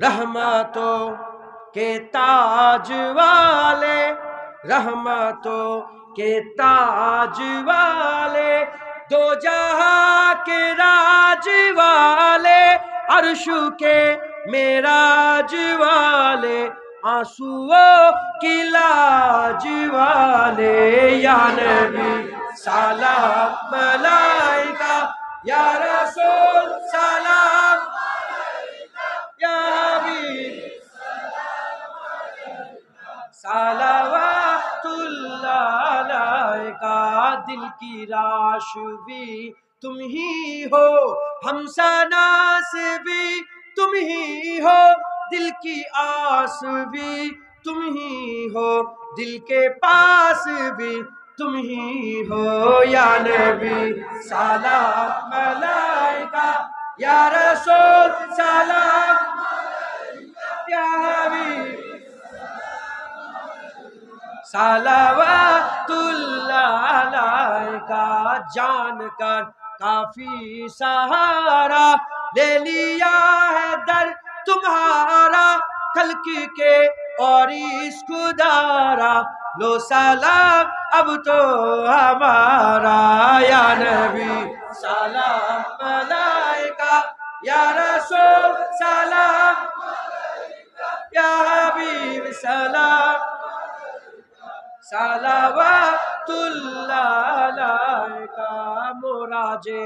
رحمتوں کے تاج والے، رحمتوں کے تاج والے، دو جہاں کے راج والے، عرش کے معراج والے، آنسوؤں کی لاج والے، یا نبی سلام ملائکہ، یا رسول سلام، یا حبیب صلوات اللہ علیکہ۔ دل کی راش بھی تم ہی ہو، ہمساناس بھی تم ہی ہو، دل کی آس بھی تم ہی ہو، دل کے پاس بھی تم ہی ہو، یا نبی سلام علیکہ، یا رسول سلام، یا حبیب صلوات اللہ علیکہ۔ جان کر کافی سہارا لے لیا ہے در تمہارا، خلق کے اور اس خدارا، لو سلام اب تو ہمارا، یا نبی سلام علیکہ، یا رسول سلام، یا حبیب سلام، صلوات اللہ علیکہ۔ মোরাজে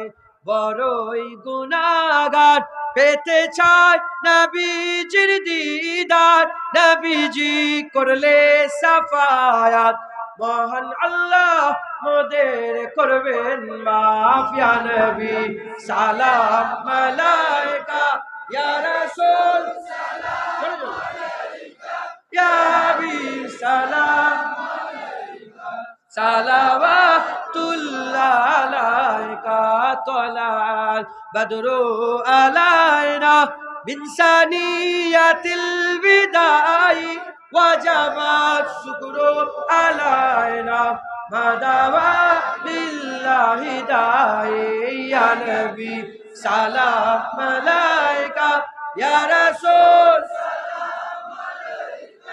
বড়ই গুনাহগার, পেতে চায় নবীজির দিদার, নবীজি করলে সাফায়াত, মহান আল্লাহ মোদের করবেন মাফ, ইয়া নবী সালাম আলাইকা, ইয়া রাসূল সালাম আলাইকা, ইয়া হাবিব সালাম সালাওয়াতুল্লাহ আলাইকা। طلع البدر علينا من ثنيات الوداع، وجب الشكر علينا ما دعا لله داعي، يا نبي سلام عليك، يا رسول سلام عليك،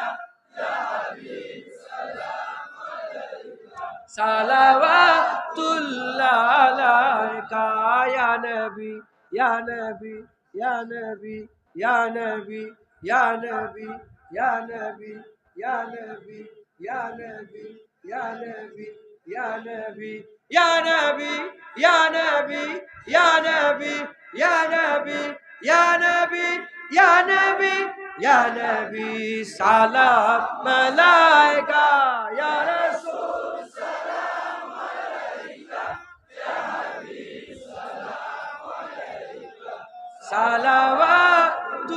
يا حبيب سلام عليك، صلوات الله عليك، يا نبي يا نبي يا نبي يا نبي يا نبي يا نبي يا نبي يا نبي يا نبي يا نبي يا نبي يا نبي يا نبي يا نبي يا نبي يا نبي يا نبي سلام عليك، يا رسول سلام عليك، يا حبيب سلام عليك، صلوات